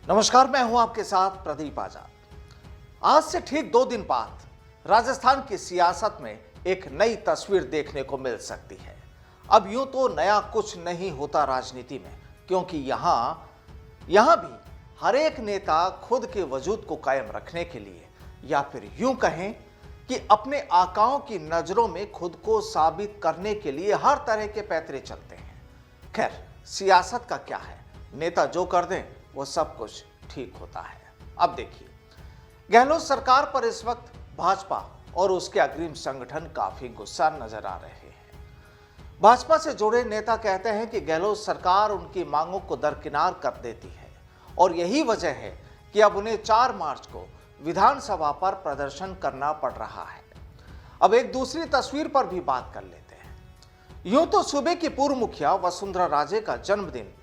नमस्कार, मैं हूं आपके साथ प्रदीप आजाद। आज से ठीक 2 दिन बाद राजस्थान की सियासत में एक नई तस्वीर देखने को मिल सकती है। अब यूं तो नया कुछ नहीं होता राजनीति में, क्योंकि यहां भी हर एक नेता खुद के वजूद को कायम रखने के लिए, या फिर यूं कहें कि अपने आकाओं की नजरों में खुद को साबित करने के लिए हर तरह के पैतरे चलते हैं। खैर, सियासत का क्या है, नेता जो कर दें वो सब कुछ ठीक होता है। अब देखिए, गहलोत सरकार पर इस वक्त भाजपा और उसके अग्रिम संगठन काफी गुस्सा नजर आ रहे हैं। भाजपा से जुड़े नेता कहते हैं कि गहलोत सरकार उनकी मांगों को दरकिनार कर देती है और यही वजह है कि अब उन्हें 4 मार्च को विधानसभा पर प्रदर्शन करना पड़ रहा है। अब एक दूसरी तस्वीर पर भी बात कर लेते हैं। यूं तो सूबे की पूर्व मुखिया वसुंधरा राजे का जन्मदिन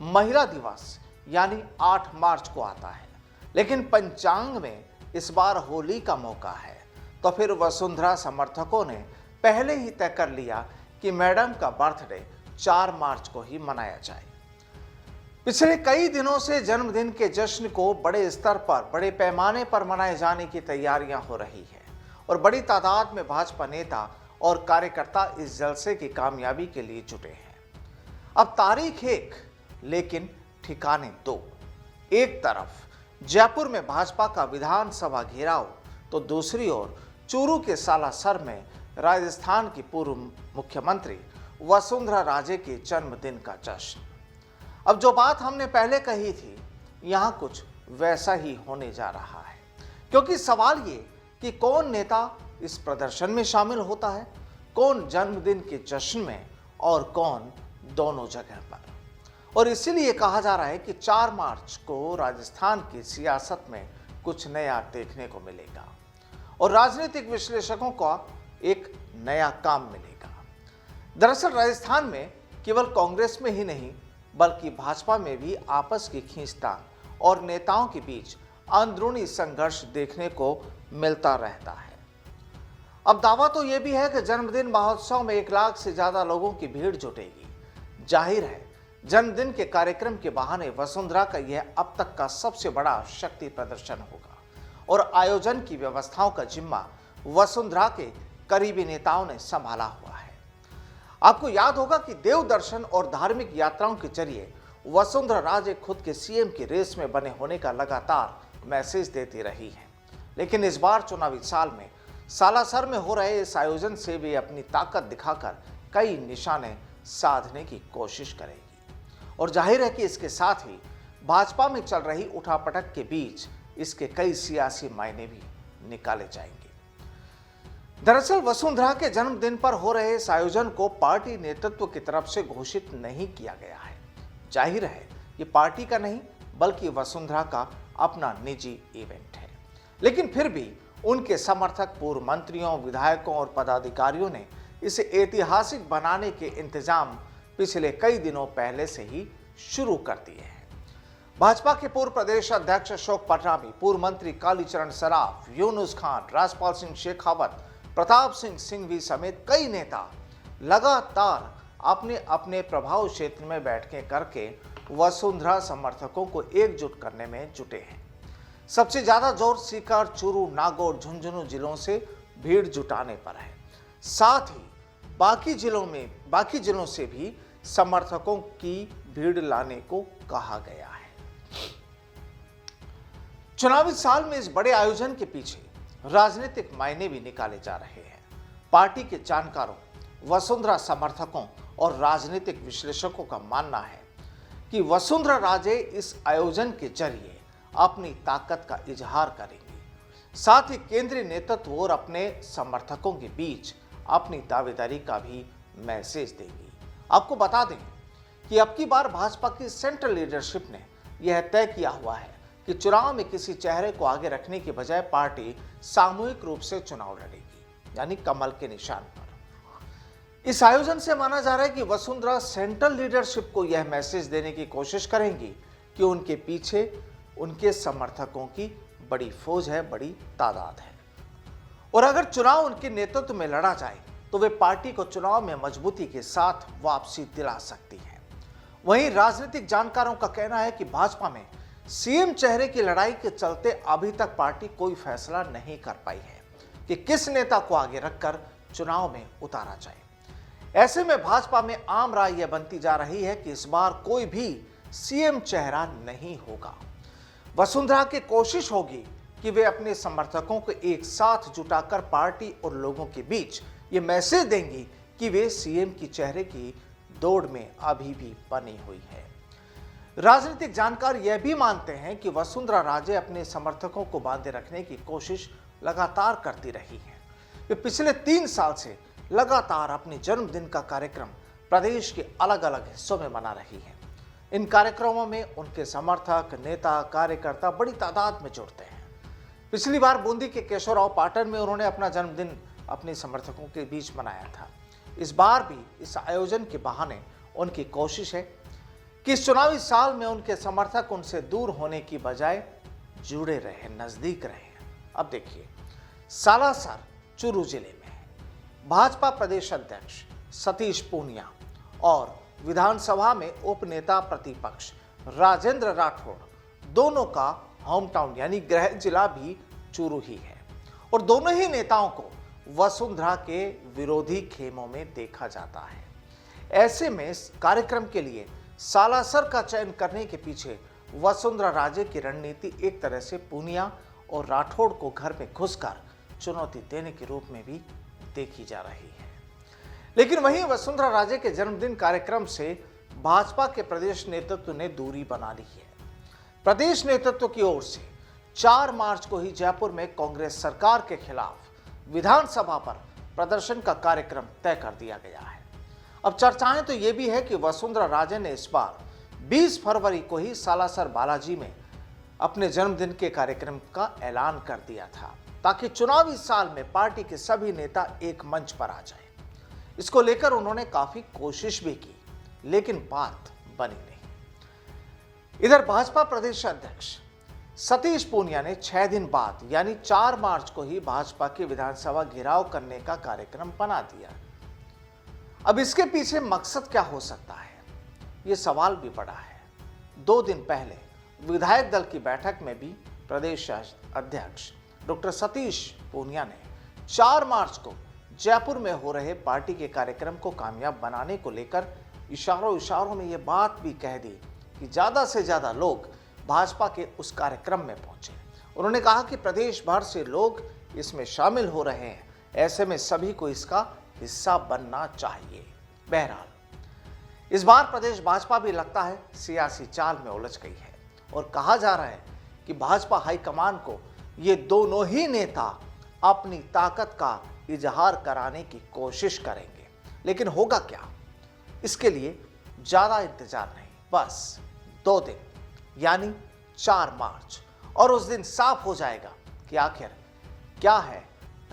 महिला दिवस यानी 8 मार्च को आता है, लेकिन पंचांग में इस बार होली का मौका है, तो फिर वसुंधरा समर्थकों ने पहले ही तय कर लिया कि मैडम का बर्थडे 4 मार्च को ही मनाया जाए। पिछले कई दिनों से जन्मदिन के जश्न को बड़े स्तर पर, बड़े पैमाने पर मनाए जाने की तैयारियां हो रही है और बड़ी तादाद में भाजपा नेता और कार्यकर्ता इस जलसे की कामयाबी के लिए जुटे हैं। अब तारीख 1, लेकिन ठिकाने 2। एक तरफ जयपुर में भाजपा का विधानसभा घेराव, तो दूसरी ओर चूरू के सालासर में राजस्थान की पूर्व मुख्यमंत्री वसुंधरा राजे के जन्मदिन का जश्न। अब जो बात हमने पहले कही थी, यहां कुछ वैसा ही होने जा रहा है, क्योंकि सवाल ये कि कौन नेता इस प्रदर्शन में शामिल होता है, कौन जन्मदिन के जश्न में और कौन दोनों जगह पर। और इसीलिए कहा जा रहा है कि 4 मार्च को राजस्थान की सियासत में कुछ नया देखने को मिलेगा और राजनीतिक विश्लेषकों को एक नया काम मिलेगा। दरअसल राजस्थान में केवल कांग्रेस में ही नहीं, बल्कि भाजपा में भी आपस की खींचतान और नेताओं के बीच अंदरूनी संघर्ष देखने को मिलता रहता है। अब दावा तो यह भी है कि जन्मदिन महोत्सव में 1 लाख से ज्यादा लोगों की भीड़ जुटेगी। जाहिर है, जन्मदिन के कार्यक्रम के बहाने वसुंधरा का यह अब तक का सबसे बड़ा शक्ति प्रदर्शन होगा और आयोजन की व्यवस्थाओं का जिम्मा वसुंधरा के करीबी नेताओं ने संभाला हुआ है। आपको याद होगा कि देव दर्शन और धार्मिक यात्राओं के जरिए वसुंधरा राजे खुद के सीएम की रेस में बने होने का लगातार मैसेज देती रही है, लेकिन इस बार चुनावी साल में सालासर में हो रहे इस आयोजन से वे अपनी ताकत दिखाकर कई निशाने साधने की कोशिश करेगी और जाहिर है कि इसके साथ ही भाजपा में चल रही उठापटक के बीच इसके कई सियासी मायने भी निकाले जाएंगे। दरअसल वसुंधरा के जन्मदिन पर हो रहे इस आयोजन को पार्टी नेतृत्व की तरफ से घोषित नहीं किया गया है। जाहिर है ये पार्टी का नहीं, बल्कि वसुंधरा का अपना निजी इवेंट है, लेकिन फिर भी उनके समर्थक, पूर्व मंत्रियों, विधायकों और पदाधिकारियों ने इसे ऐतिहासिक बनाने के इंतजाम पिछले कई दिनों पहले से ही शुरू कर दिए हैं। भाजपा के पूर्व प्रदेश अध्यक्ष अशोक पटरामी, पूर्व मंत्री कालीचरण सराफ, यूनुस खान, राजपाल सिंह शेखावत, प्रताप सिंह सिंघवी समेत कई नेता लगातार अपने अपने प्रभाव क्षेत्र में बैठकें करके वसुंधरा समर्थकों को एकजुट करने में जुटे हैं। सबसे ज्यादा जोर सीकर, चूरू, नागौर, झुंझुनू जिलों से भीड़ जुटाने पर है। साथ ही बाकी जिलों से भी समर्थकों की भीड़ लाने को कहा गया है। चुनावी साल में इस बड़े आयोजन के पीछे राजनीतिक मायने भी निकाले जा रहे हैं। पार्टी के जानकारों, वसुंधरा समर्थकों और राजनीतिक विश्लेषकों का मानना है कि वसुंधरा राजे इस आयोजन के जरिए अपनी ताकत का इजहार करेंगी, साथ ही केंद्रीय नेतृत्व और अपने समर्थकों के बीच अपनी दावेदारी का भी मैसेज देंगी। आपको बता दें कि अब की बार भाजपा की सेंट्रल लीडरशिप ने यह तय किया हुआ है कि चुनाव में किसी चेहरे को आगे रखने के बजाय पार्टी सामूहिक रूप से चुनाव लड़ेगी, यानी कमल के निशान पर। इस आयोजन से माना जा रहा है कि वसुंधरा सेंट्रल लीडरशिप को यह मैसेज देने की कोशिश करेंगी कि उनके पीछे उनके समर्थकों की बड़ी फौज है, बड़ी तादाद है और अगर चुनाव उनके नेतृत्व में लड़ा जाए तो वे पार्टी को चुनाव में मजबूती के साथ वापसी दिला सकती है। वहीं राजनीतिक जानकारों का कहना है कि भाजपा में सीएम चेहरे की लड़ाई के चलते अभी तक पार्टी कोई फैसला नहीं कर पाई है कि किस नेता को आगे रखकर चुनाव में उतारा जाए। ऐसे में भाजपा में आम राय यह बनती जा रही है कि इस बार कोई भी सीएम चेहरा नहीं होगा। वसुंधरा की कोशिश होगी कि वे अपने समर्थकों को एक साथ जुटाकर पार्टी और लोगों के बीच ये मैसेज देंगी कि वे सीएम की चेहरे की दौड़ में अभी भी बनी हुई है। राजनीतिक जानकार यह भी मानते हैं कि वसुंधरा राजे अपने समर्थकों को बांधे रखने की कोशिश लगातार करती रही है। वे पिछले 3 साल से लगातार अपने जन्मदिन का कार्यक्रम प्रदेश के अलग अलग हिस्सों में मना रही है। इन कार्यक्रमों में उनके समर्थक, नेता, कार्यकर्ता बड़ी तादाद में जुड़ते हैं। पिछली बार बूंदी के केशवराव पाटन में उन्होंने अपना जन्मदिन अपने समर्थकों के बीच मनाया था। इस बार भी इस आयोजन के बहाने उनकी कोशिश है कि इस चुनावी साल में उनके समर्थक उनसे दूर होने की बजाय जुड़े रहे, नजदीक रहे। अब देखिए, सालासर चूरू जिले में भाजपा प्रदेश अध्यक्ष सतीश पूनिया और विधानसभा में उपनेता प्रतिपक्ष राजेंद्र राठौड़ दोनों का होम टाउन यानी गृह जिला भी चूरू ही है और दोनों ही नेताओं को वसुंधरा के विरोधी खेमों में देखा जाता है। ऐसे में इस कार्यक्रम के लिए सालासर का चयन करने के पीछे वसुंधरा राजे की रणनीति एक तरह से पूनिया और राठौड़ को घर में घुसकर चुनौती देने के रूप में भी देखी जा रही है। लेकिन वहीं वसुंधरा राजे के जन्मदिन कार्यक्रम से भाजपा के प्रदेश नेतृत्व ने दूरी बना ली है। प्रदेश नेतृत्व की ओर से 4 मार्च को ही जयपुर में कांग्रेस सरकार के खिलाफ विधानसभा पर प्रदर्शन का कार्यक्रम तय कर दिया गया है। अब चर्चाएं तो ये भी है कि वसुंधरा राजे ने इस बार 20 फरवरी को ही सालासर बालाजी में अपने जन्मदिन के कार्यक्रम का ऐलान कर दिया था ताकि चुनावी साल में पार्टी के सभी नेता एक मंच पर आ जाए। इसको लेकर उन्होंने काफी कोशिश भी की, लेकिन बात बनी नहीं। इधर भाजपा प्रदेश अध्यक्ष सतीश पूनिया ने 6 दिन बाद यानी 4 मार्च को ही भाजपा की विधानसभा घेराव करने का कार्यक्रम बना दिया। अब इसके पीछे मकसद क्या हो सकता है, ये सवाल भी बड़ा है। 2 दिन पहले विधायक दल की बैठक में भी प्रदेश अध्यक्ष डॉक्टर सतीश पूनिया ने 4 मार्च को जयपुर में हो रहे पार्टी के कार्यक्रम को कामयाब बनाने को लेकर इशारों में ये बात भी कह दी कि ज्यादा से ज्यादा लोग भाजपा के उस कार्यक्रम में पहुंचे। उन्होंने कहा कि प्रदेश भर से लोग इसमें शामिल हो रहे हैं, ऐसे में सभी को इसका हिस्सा बनना चाहिए। बहरहाल इस बार प्रदेश भाजपा भी लगता है सियासी चाल में उलझ गई है और कहा जा रहा है कि भाजपा हाईकमान को ये दोनों ही नेता अपनी ताकत का इजहार कराने की कोशिश करेंगे। लेकिन होगा क्या, इसके लिए ज्यादा इंतजार नहीं, बस 2 दिन यानी 4 मार्च, और उस दिन साफ हो जाएगा कि आखिर क्या है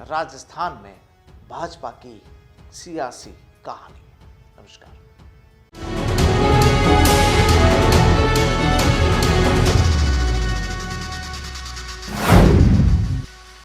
राजस्थान में भाजपा की सियासी कहानी। नमस्कार।